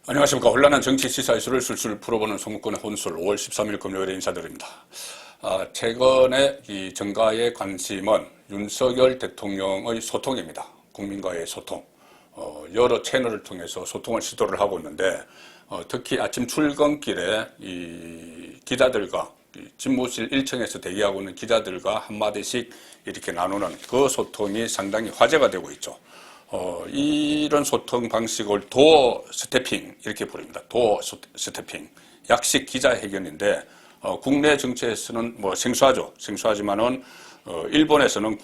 안녕하십니까. 혼란한 정치 시사 이슈를 술술 풀어보는 소문권의 혼술 5월 13일 금요일에 인사드립니다. 최근에 이 정가의 관심은 윤석열 대통령의 소통입니다. 국민과의 소통. 여러 채널을 통해서 소통을 시도를 하고 있는데, 특히 아침 출근길에 이 기자들과 집무실 1층에서 대기하고 있는 기자들과 한마디씩 이렇게 나누는 그 소통이 상당히 화제가 되고 있죠. 이런 소통 방식을 도어 스태핑 이렇게 부릅니다. 도어 스태핑, 약식 기자회견인데 국내 정치에서는 뭐 생소하죠. 생소하지만은 일본에서는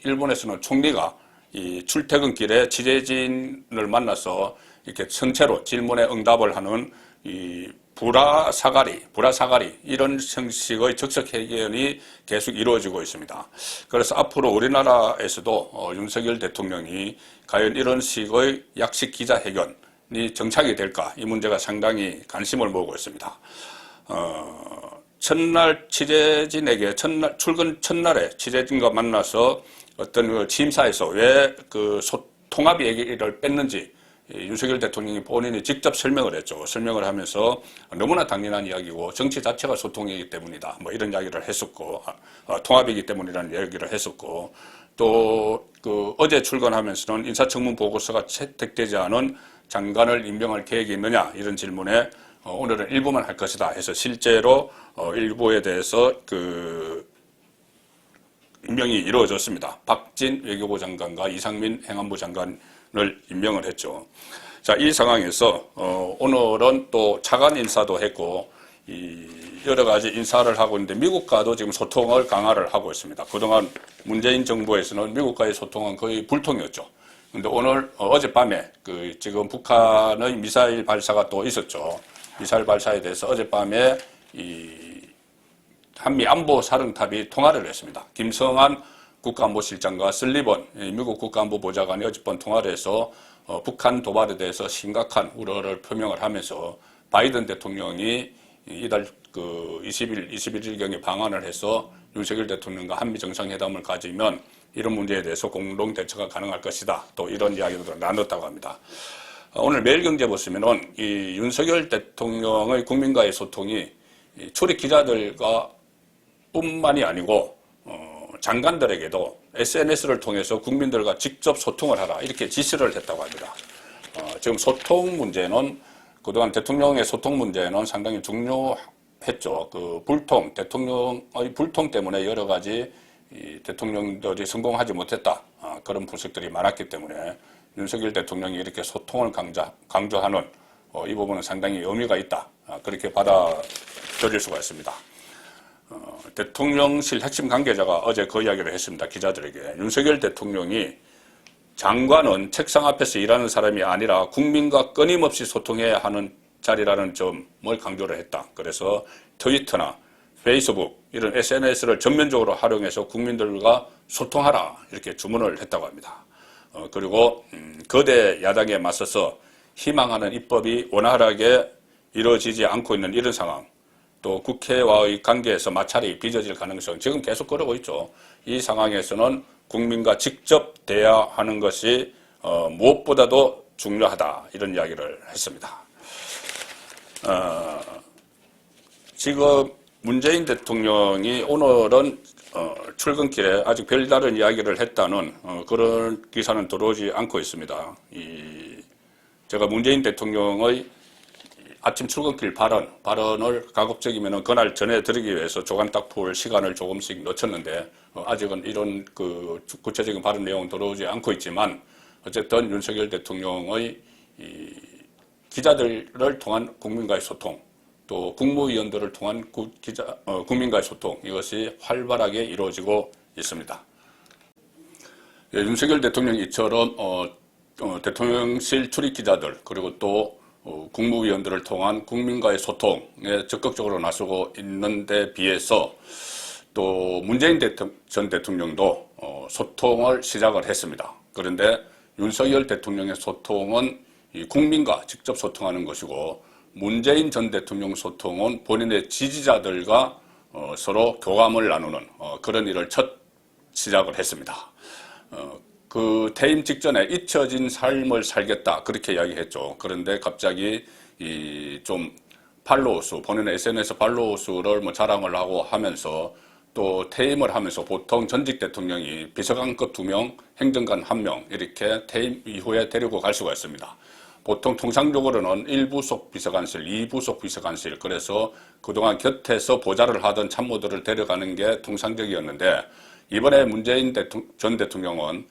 일본에서는 총리가 이 출퇴근길에 취재진을 만나서 이렇게 선체로 질문에 응답을 하는 이 불화사가리 이런 형식의 적석회견이 계속 이루어지고 있습니다. 그래서 앞으로 우리나라에서도 윤석열 대통령이 과연 이런 식의 약식 기자회견이 정착이 될까, 이 문제가 상당히 관심을 모으고 있습니다. 첫날 취재진에게 출근 첫날에 취재진과 만나서 어떤 그 취임사에서 왜 그 통합 얘기를 뺐는지 윤석열 대통령이 본인이 직접 설명을 했죠. 설명을 하면서 너무나 당연한 이야기고 정치 자체가 소통이기 때문이다. 뭐 이런 이야기를 했었고, 통합이기 때문이라는 이야기를 했었고, 또 그 어제 출근하면서는 인사청문 보고서가 채택되지 않은 장관을 임명할 계획이 있느냐 이런 질문에 오늘은 일부만 할 것이다 해서 실제로 일부에 대해서 그 임명이 이루어졌습니다. 박진 외교부 장관과 이상민 행안부 장관을 임명을 했죠. 자, 이 상황에서 오늘은 또 차관 인사도 했고 여러 가지 인사를 하고 있는데 미국과도 지금 소통을 강화를 하고 있습니다. 그동안 문재인 정부에서는 미국과의 소통은 거의 불통이었죠. 근데 오늘 어젯밤에 그 지금 북한의 미사일 발사가 또 있었죠. 미사일 발사에 대해서 어젯밤에 이 한미 안보 사령탑이 통화를 했습니다. 김성한 국가안보실장과 설리번 미국 국가안보 보좌관이 어젯밤 통화를 해서 북한 도발에 대해서 심각한 우려를 표명을 하면서 바이든 대통령이 이달 그 21일경에 방한을 해서 윤석열 대통령과 한미 정상회담을 가지면 이런 문제에 대해서 공동 대처가 가능할 것이다. 또 이런 이야기들을 나눴다고 합니다. 오늘 매일경제 보시면은 이 윤석열 대통령의 국민과의 소통이 출입 기자들과 뿐만이 아니고 장관들에게도 SNS를 통해서 국민들과 직접 소통을 하라 이렇게 지시를 했다고 합니다. 지금 소통 문제는 그동안 대통령의 소통 문제는 상당히 중요했죠. 그 대통령의 불통 때문에 여러 가지 대통령들이 성공하지 못했다. 그런 분석들이 많았기 때문에 윤석열 대통령이 이렇게 소통을 강조하는 이 부분은 상당히 의미가 있다. 그렇게 받아들일 수가 있습니다. 대통령실 핵심 관계자가 어제 그 이야기를 했습니다. 기자들에게. 윤석열 대통령이 장관은 책상 앞에서 일하는 사람이 아니라 국민과 끊임없이 소통해야 하는 자리라는 점을 강조를 했다. 그래서 트위터나 페이스북 이런 SNS를 전면적으로 활용해서 국민들과 소통하라 이렇게 주문을 했다고 합니다. 그리고 거대 야당에 맞서서 희망하는 입법이 원활하게 이루어지지 않고 있는 이런 상황, 또 국회와의 관계에서 마찰이 빚어질 가능성 지금 계속 그러고 있죠. 이 상황에서는 국민과 직접 대화하는 것이 무엇보다도 중요하다 이런 이야기를 했습니다. 지금 문재인 대통령이 오늘은 출근길에 아직 별다른 이야기를 했다는 그런 기사는 들어오지 않고 있습니다. 제가 문재인 대통령의 아침 출근길 발언을 가급적이면 그날 전해드리기 위해서 조간딱 풀 시간을 조금씩 놓쳤는데 아직은 이런 그 구체적인 발언 내용은 들어오지 않고 있지만 어쨌든 윤석열 대통령의 기자들을 통한 국민과의 소통, 또 국무위원들을 통한 국민과의 소통 이것이 활발하게 이루어지고 있습니다. 예, 윤석열 대통령이 이처럼 대통령실 출입 기자들 그리고 또 국무위원들을 통한 국민과의 소통에 적극적으로 나서고 있는 데 비해서 또 문재인 전 대통령도 소통을 시작을 했습니다. 그런데 윤석열 대통령의 소통은 국민과 직접 소통하는 것이고 문재인 전 대통령 소통은 본인의 지지자들과 서로 교감을 나누는 그런 일을 첫 시작을 했습니다. 그 퇴임 직전에 잊혀진 삶을 살겠다 그렇게 이야기했죠. 그런데 갑자기 좀 팔로워 수, 본인의 SNS 팔로워 수를 뭐 자랑을 하고 하면서 또 퇴임을 하면서 보통 전직 대통령이 비서관급 2명, 행정관 1명 이렇게 퇴임 이후에 데리고 갈 수가 있습니다. 보통 통상적으로는 1부속 비서관실, 2부속 비서관실, 그래서 그동안 곁에서 보좌를 하던 참모들을 데려가는 게 통상적이었는데, 이번에 문재인 전 대통령은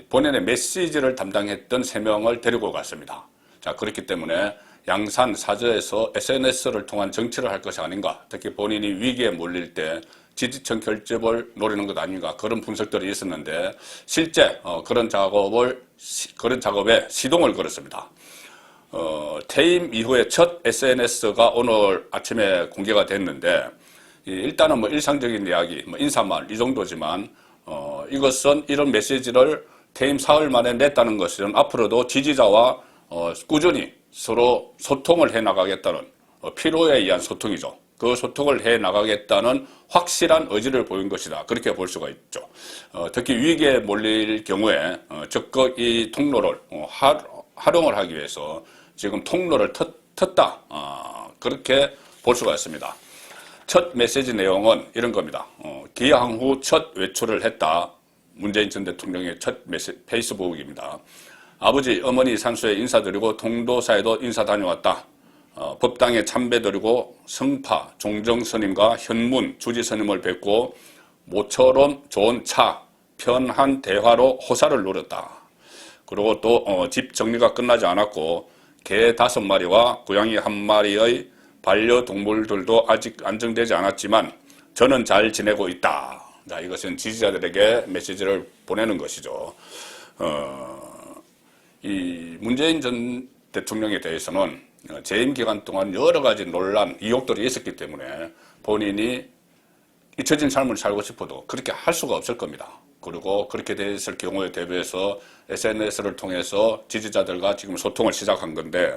본인의 메시지를 담당했던 3명을 데리고 갔습니다. 자, 그렇기 때문에 양산 사저에서 SNS를 통한 정치를 할 것이 아닌가, 특히 본인이 위기에 몰릴 때 지지층 결집을 노리는 것 아닌가, 그런 분석들이 있었는데 실제 그런 작업에 시동을 걸었습니다. 퇴임 이후에 첫 SNS가 오늘 아침에 공개가 됐는데, 일단은 뭐 일상적인 이야기, 뭐 인사말 이 정도지만 이것은 이런 메시지를 퇴임 사흘 만에 냈다는 것은 앞으로도 지지자와 꾸준히 서로 소통을 해 나가겠다는 필요에 의한 소통이죠. 그 소통을 해 나가겠다는 확실한 의지를 보인 것이다. 그렇게 볼 수가 있죠. 특히 위기에 몰릴 경우에 적극 이 통로를 활용을 하기 위해서 지금 통로를 텄다. 그렇게 볼 수가 있습니다. 첫 메시지 내용은 이런 겁니다. 기여한 후 첫 외출을 했다. 문재인 전 대통령의 첫 페이스북입니다. 아버지, 어머니 산소에 인사드리고 통도사에도 인사 다녀왔다. 법당에 참배드리고 성파, 종정스님과 현문, 주지스님을 뵙고 모처럼 좋은 차, 편한 대화로 호사를 누렸다. 그리고 또 집 정리가 끝나지 않았고 개 5마리와 고양이 1마리의 반려동물들도 아직 안정되지 않았지만 저는 잘 지내고 있다. 자, 이것은 지지자들에게 메시지를 보내는 것이죠. 이 문재인 전 대통령에 대해서는 재임 기간 동안 여러 가지 논란, 의혹들이 있었기 때문에 본인이 잊혀진 삶을 살고 싶어도 그렇게 할 수가 없을 겁니다. 그리고 그렇게 됐을 경우에 대비해서 SNS를 통해서 지지자들과 지금 소통을 시작한 건데,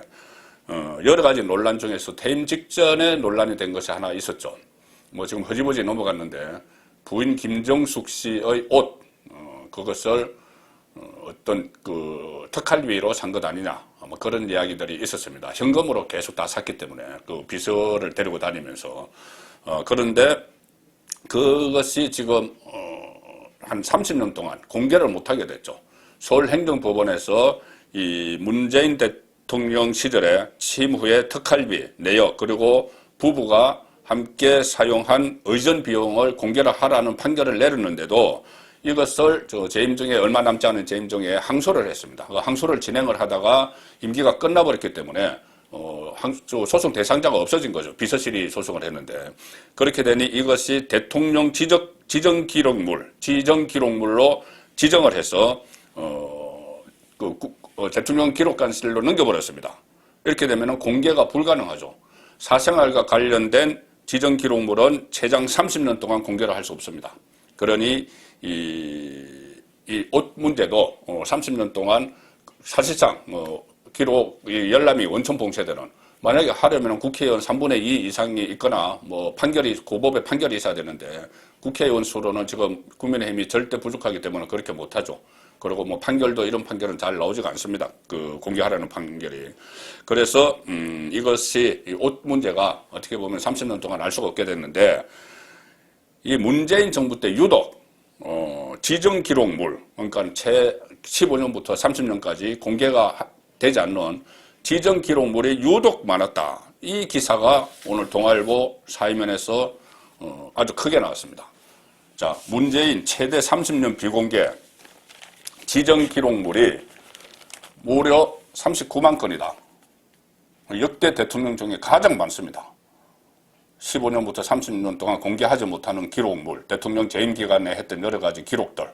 여러 가지 논란 중에서 퇴임 직전에 논란이 된 것이 하나 있었죠. 뭐 지금 허지부지 넘어갔는데 부인 김정숙 씨의 옷, 그것을 어떤 그 특할비로 산 것 아니냐, 뭐 그런 이야기들이 있었습니다. 현금으로 계속 다 샀기 때문에 그 비서를 데리고 다니면서. 그런데 그것이 지금 한 30년 동안 공개를 못하게 됐죠. 서울행정법원에서 이 문재인 대통령 시절에 취임 후에 특할비, 내역, 그리고 부부가 함께 사용한 의전 비용을 공개를 하라는 판결을 내렸는데도 이것을 재임 중에 얼마 남지 않은 재임 중에 항소를 했습니다. 그 항소를 진행을 하다가 임기가 끝나버렸기 때문에 소송 대상자가 없어진 거죠. 비서실이 소송을 했는데, 그렇게 되니 이것이 대통령 지정 기록물로 지정을 해서 대통령 기록관실로 넘겨버렸습니다. 이렇게 되면 공개가 불가능하죠. 사생활과 관련된 지정 기록물은 최장 30년 동안 공개를 할 수 없습니다. 그러니 이 옷 문제도 30년 동안 사실상 기록 열람이 원천 봉쇄되는, 만약에 하려면 국회의원 3분의 2 이상이 있거나 뭐 고법의 판결이 있어야 되는데 국회의원 수로는 지금 국민의힘이 절대 부족하기 때문에 그렇게 못하죠. 그리고 뭐 판결도 이런 판결은 잘 나오지가 않습니다. 그 공개하라는 판결이. 그래서 이것이 이 옷 문제가 어떻게 보면 30년 동안 알 수가 없게 됐는데, 이 문재인 정부 때 유독 지정 기록물, 그러니까 채 15년부터 30년까지 공개가 되지 않는 지정 기록물이 유독 많았다. 이 기사가 오늘 동아일보 사이면에서 아주 크게 나왔습니다. 자, 문재인 최대 30년 비공개 지정 기록물이 무려 39만 건이다. 역대 대통령 중에 가장 많습니다. 15년부터 30년 동안 공개하지 못하는 기록물, 대통령 재임 기간에 했던 여러 가지 기록들.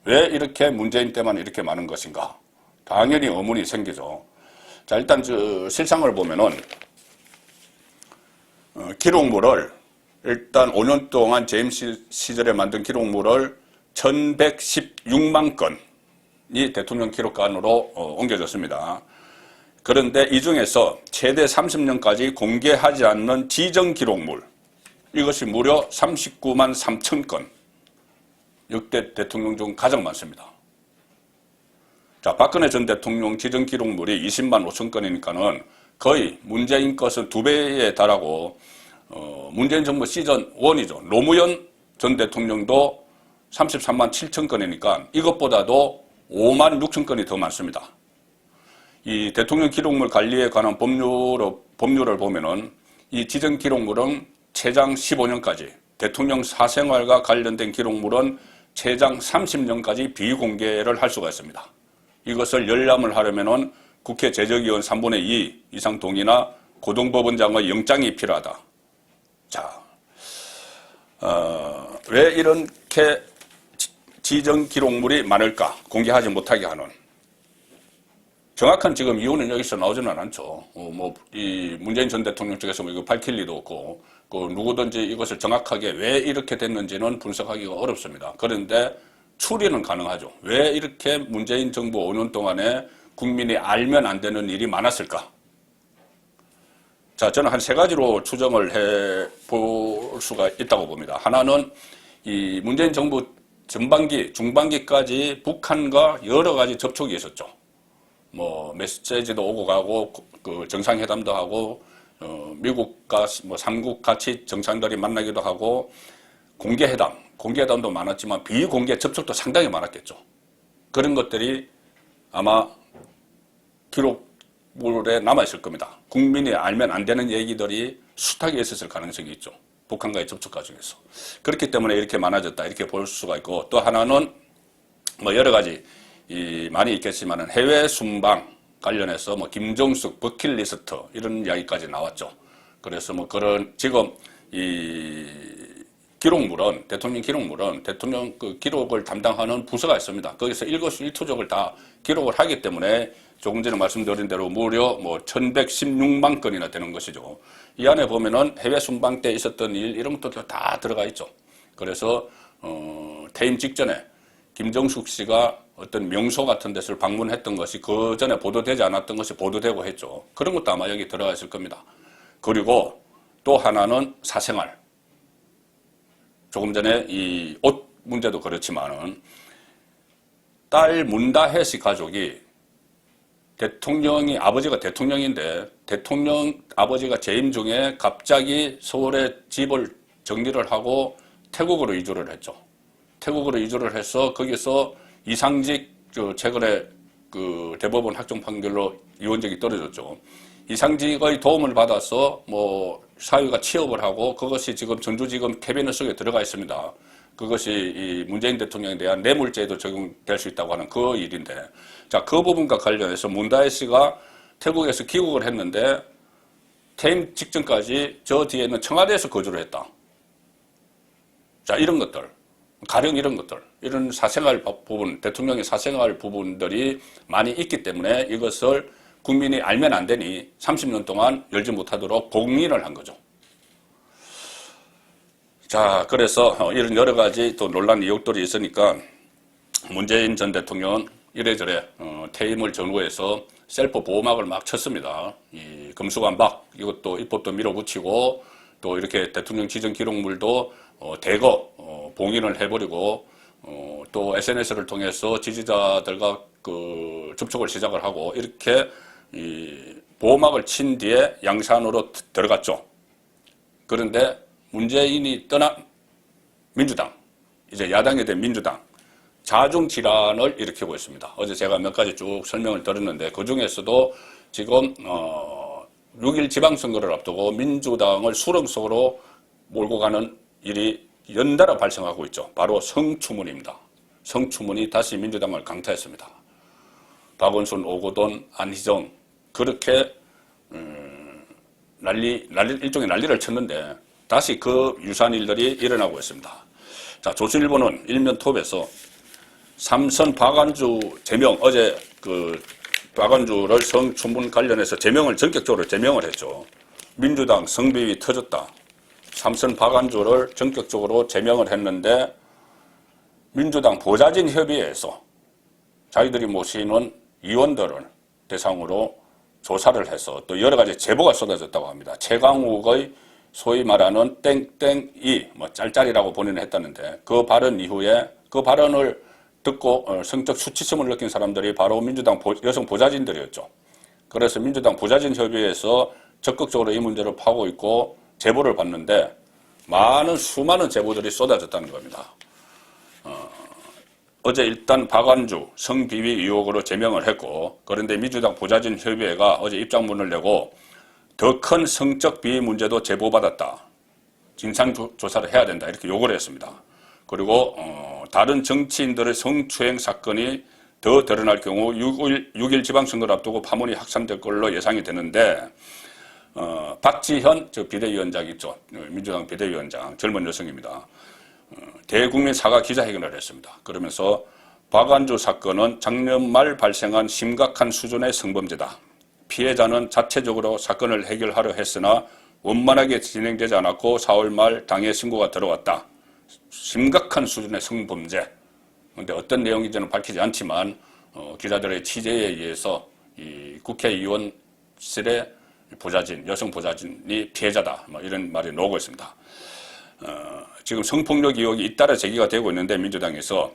왜 이렇게 문재인 때만 이렇게 많은 것인가? 당연히 의문이 생기죠. 자, 일단 실상을 보면은 기록물을 일단 5년 동안 재임 시절에 만든 기록물을 1116만 건이 대통령 기록관으로 옮겨졌습니다. 그런데 이 중에서 최대 30년까지 공개하지 않는 지정 기록물, 이것이 무려 39만 3천 건. 역대 대통령 중 가장 많습니다. 자, 박근혜 전 대통령 지정 기록물이 20만 5천 건이니까는 거의 문재인 것은 2배에 달하고, 문재인 정부 시즌 1이죠. 노무현 전 대통령도 33만 7천 건이니까 이것보다도 5만 6천 건이 더 많습니다. 이 대통령 기록물 관리에 관한 법률을 보면은 이 지정 기록물은 최장 15년까지, 대통령 사생활과 관련된 기록물은 최장 30년까지 비공개를 할 수가 있습니다. 이것을 열람을 하려면은 국회 제적의원 3분의 2 이상 동의나 고등법원장의 영장이 필요하다. 자, 왜 이렇게 지정 기록물이 많을까? 공개하지 못하게 하는. 정확한 지금 이유는 여기서 나오지는 않죠. 이 문재인 전 대통령 측에서 이거 밝힐 리도 없고, 누구든지 이것을 정확하게 왜 이렇게 됐는지는 분석하기가 어렵습니다. 그런데 추리는 가능하죠. 왜 이렇게 문재인 정부 5년 동안에 국민이 알면 안 되는 일이 많았을까? 자, 저는 한 3가지로 추정을 해볼 수가 있다고 봅니다. 하나는 이 문재인 정부 전반기, 중반기까지 북한과 여러 가지 접촉이 있었죠. 메시지도 오고 가고, 그 정상회담도 하고, 미국과 3국 같이 정상들이 만나기도 하고, 공개회담도 많았지만 비공개 접촉도 상당히 많았겠죠. 그런 것들이 아마 기록물에 남아있을 겁니다. 국민이 알면 안 되는 얘기들이 숱하게 있었을 가능성이 있죠. 북한과의 접촉 과정에서. 그렇기 때문에 이렇게 많아졌다, 이렇게 볼 수가 있고, 또 하나는 여러 가지 많이 있겠지만 해외 순방 관련해서 김정숙 버킷리스트 이런 이야기까지 나왔죠. 그래서 그런 지금 이 기록물은, 대통령 기록물은 대통령 그 기록을 담당하는 부서가 있습니다. 거기서 일거수일투족을 다 기록을 하기 때문에 조금 전에 말씀드린 대로 무려 1116만 건이나 되는 것이죠. 이 안에 보면은 해외 순방 때 있었던 일 이런 것도 다 들어가 있죠. 그래서 퇴임 직전에 김정숙 씨가 어떤 명소 같은 데를 방문했던 것이 그 전에 보도되지 않았던 것이 보도되고 했죠. 그런 것도 아마 여기 들어가 있을 겁니다. 그리고 또 하나는 사생활. 조금 전에 이 옷 문제도 그렇지만은 딸 문다혜 씨 가족이 아버지가 대통령인데 아버지가 재임 중에 갑자기 서울에 집을 정리를 하고 태국으로 이주를 했죠. 태국으로 이주를 해서 거기서 이상직 최근에 그 대법원 확정 판결로 이혼적이 떨어졌죠. 이상직의 도움을 받아서 사위가 취업을 하고 그것이 지금 전주지검 캐비닛 속에 들어가 있습니다. 그것이 이 문재인 대통령에 대한 뇌물죄에도 적용될 수 있다고 하는 그 일인데, 자, 그 부분과 관련해서 문다혜 씨가 태국에서 귀국을 했는데 퇴임 직전까지 저 뒤에는 청와대에서 거주를 했다. 자, 이런 것들. 가령 이런 것들, 이런 사생활 부분, 대통령의 사생활 부분들이 많이 있기 때문에 이것을 국민이 알면 안 되니 30년 동안 열지 못하도록 봉인을 한 거죠. 자, 그래서 이런 여러 가지 또 논란 의혹들이 있으니까 문재인 전 대통령은 이래저래 퇴임을 전후해서 셀프 보호막을 막 쳤습니다. 이 금수관박, 이것도 입법도 밀어붙이고 또 이렇게 대통령 지정 기록물도 대거 봉인을 해버리고 또 SNS를 통해서 지지자들과 그 접촉을 시작을 하고 이렇게 이 보호막을 친 뒤에 양산으로 들어갔죠. 그런데 문재인이 떠난 민주당, 이제 야당이 된 민주당, 자중질환을 일으키고 있습니다. 어제 제가 몇 가지 쭉 설명을 드렸는데 그 중에서도 지금 6일 지방선거를 앞두고 민주당을 수렁 속으로 몰고 가는 일이 연달아 발생하고 있죠. 바로 성추문입니다. 성추문이 다시 민주당을 강타했습니다. 박원순, 오거돈, 안희정 그렇게 일종의 난리를 쳤는데 다시 그 유사한 일들이 일어나고 있습니다. 자, 조선일보는 일면 톱에서 삼선 박완주 제명, 어제 그 박완주를 성추문 관련해서 전격적으로 제명을 했죠. 민주당 성비위 터졌다. 삼선 박완주를 전격적으로 제명을 했는데 민주당 보좌진 협의회에서 자기들이 모시는 의원들을 대상으로 조사를 해서 또 여러 가지 제보가 쏟아졌다고 합니다. 최강욱의 소위 말하는 땡땡이 짤짤이라고 본인은 했다는데 그 발언 이후에 그 발언을 듣고 성적 수치심을 느낀 사람들이 바로 민주당 여성 보좌진들이었죠. 그래서 민주당 보좌진 협의회에서 적극적으로 이 문제를 파고 있고 제보를 받는데 수많은 제보들이 쏟아졌다는 겁니다. 어제 일단 박완주 성비위 의혹으로 제명을 했고, 그런데 민주당 보좌진 협의회가 어제 입장문을 내고 더 큰 성적 비위 문제도 제보받았다. 진상조사를 해야 된다. 이렇게 요구를 했습니다. 그리고 다른 정치인들의 성추행 사건이 더 드러날 경우 6일 지방선거를 앞두고 파문이 확산될 걸로 예상이 되는데 박지현 비대위원장 있죠. 민주당 비대위원장 젊은 여성입니다. 대국민 사과 기자회견을 했습니다. 그러면서 박완주 사건은 작년 말 발생한 심각한 수준의 성범죄다. 피해자는 자체적으로 사건을 해결하려 했으나 원만하게 진행되지 않았고 4월 말 당해 신고가 들어왔다. 심각한 수준의 성범죄. 그런데 어떤 내용인지는 밝히지 않지만 기자들의 취재에 의해서 이 국회의원실의 여성 보좌진이 피해자다. 이런 말이 나오고 있습니다. 지금 성폭력 의혹이 잇따라 제기가 되고 있는데 민주당에서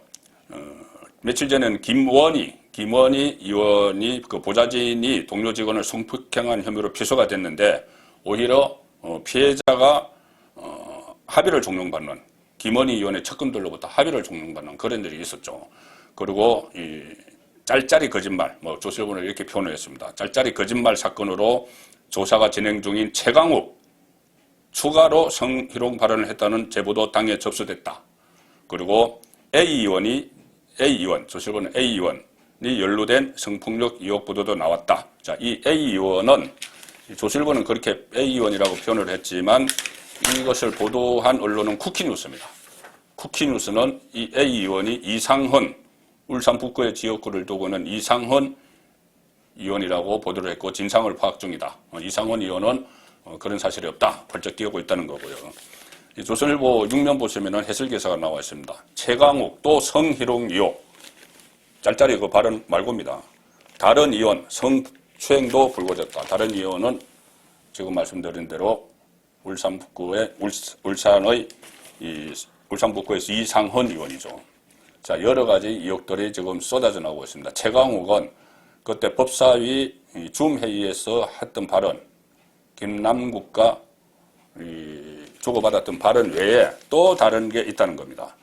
며칠 전에는 김원희 의원이 그 보좌진이 동료 직원을 성폭행한 혐의로 피소가 됐는데 오히려 피해자가 합의를 종용받는 김원희 의원의 측근들로부터 합의를 종용받는 그런 일이 있었죠. 그리고 이 짤짤이 거짓말, 조세호는 이렇게 표현을 했습니다. 짤짤이 거짓말 사건으로 조사가 진행 중인 최강욱 추가로 성희롱 발언을 했다는 제보도 당에 접수됐다. 그리고 조실버는 A 의원이 연루된 성폭력 의혹 보도도 나왔다. 자, 이 A 의원은 조실버는 그렇게 A 의원이라고 표현을 했지만 이것을 보도한 언론은 쿠키뉴스입니다. 쿠키뉴스는 이 A 의원이 이상헌 울산 북구의 지역구를 두고 있는 이상헌 의원이라고 보도를 했고 진상을 파악 중이다. 이상헌 의원은 그런 사실이 없다. 벌쩍 뛰고 있다는 거고요. 조선일보 6면 보시면 해설 기사가 나와 있습니다. 최강욱 또 성희롱 의혹. 짤짤이 그 발언 말고입니다. 다른 의원 성추행도 불거졌다. 다른 의원은 지금 말씀드린 대로 울산 북구에서 이상헌 의원이죠. 자, 여러 가지 의혹들이 지금 쏟아져 나오고 있습니다. 최강욱은 그때 법사위 줌 회의에서 했던 발언, 김남국과 주고받았던 발언 외에 또 다른 게 있다는 겁니다.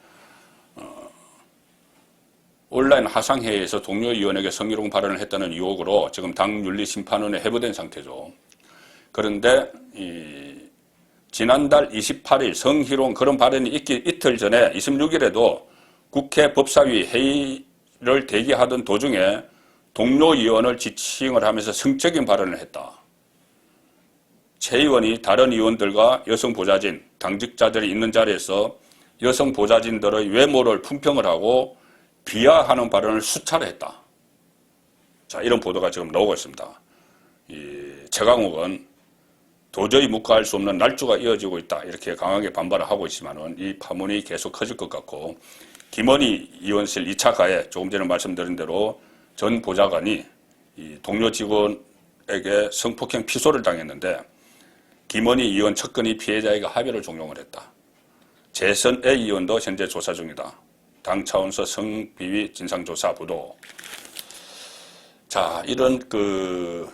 온라인 화상회의에서 동료 의원에게 성희롱 발언을 했다는 의혹으로 지금 당윤리심판원에 해부된 상태죠. 그런데 지난달 28일 성희롱 그런 발언이 있기 이틀 전에 26일에도 국회 법사위 회의를 대기하던 도중에 동료 의원을 지칭을 하면서 성적인 발언을 했다. 최 의원이 다른 의원들과 여성 보좌진, 당직자들이 있는 자리에서 여성 보좌진들의 외모를 품평을 하고 비하하는 발언을 수차례 했다. 자, 이런 보도가 지금 나오고 있습니다. 최강욱은 도저히 묵과할 수 없는 날조가 이어지고 있다. 이렇게 강하게 반발을 하고 있지만은 이 파문이 계속 커질 것 같고, 김원희 의원실 2차 가해, 조금 전에 말씀드린 대로 전 보좌관이 이 동료 직원에게 성폭행 피소를 당했는데 김원희 의원 측근이 피해자에게 합의를 종용을 했다. 재선 A 의원도 현재 조사 중이다. 당 차원서 성비위 진상조사 부도. 자, 이런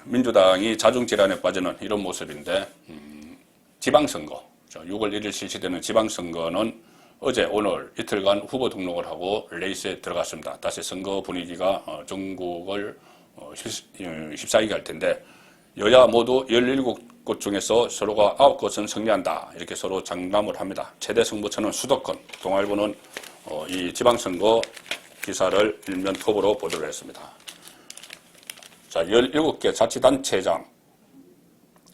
민주당이 자중질환에 빠지는 이런 모습인데, 지방선거, 6월 1일 실시되는 지방선거는 어제 오늘 이틀간 후보 등록을 하고 레이스에 들어갔습니다. 다시 선거 분위기가 전국을 휩싸이게 할 텐데, 여야 모두 17곳 중에서 서로가 9곳은 승리한다. 이렇게 서로 장담을 합니다. 최대 승부처는 수도권. 동아일보는 이 지방선거 기사를 일면 톱으로 보도를 했습니다. 자, 17개 자치단체장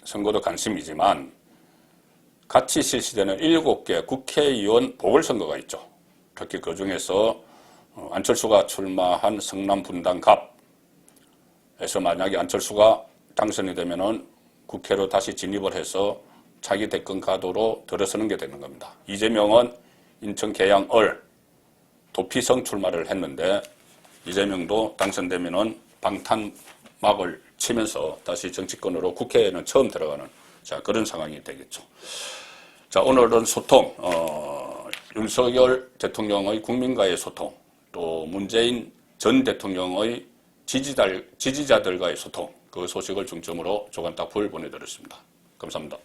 선거도 관심이지만 같이 실시되는 7개 국회의원 보궐선거가 있죠. 특히 그 중에서 안철수가 출마한 성남 분당갑에서 만약에 안철수가 당선이 되면은 국회로 다시 진입을 해서 자기 대권 가도로 들어서는 게 되는 겁니다. 이재명은 인천 계양을 도피성 출마를 했는데 이재명도 당선되면은 방탄막을 치면서 다시 정치권으로 국회에는 처음 들어가는 그런 상황이 되겠죠. 자, 오늘은 소통, 윤석열 대통령의 국민과의 소통, 또 문재인 전 대통령의 지지자들과의 소통, 그 소식을 중점으로 조간딱풀 보내드렸습니다. 감사합니다.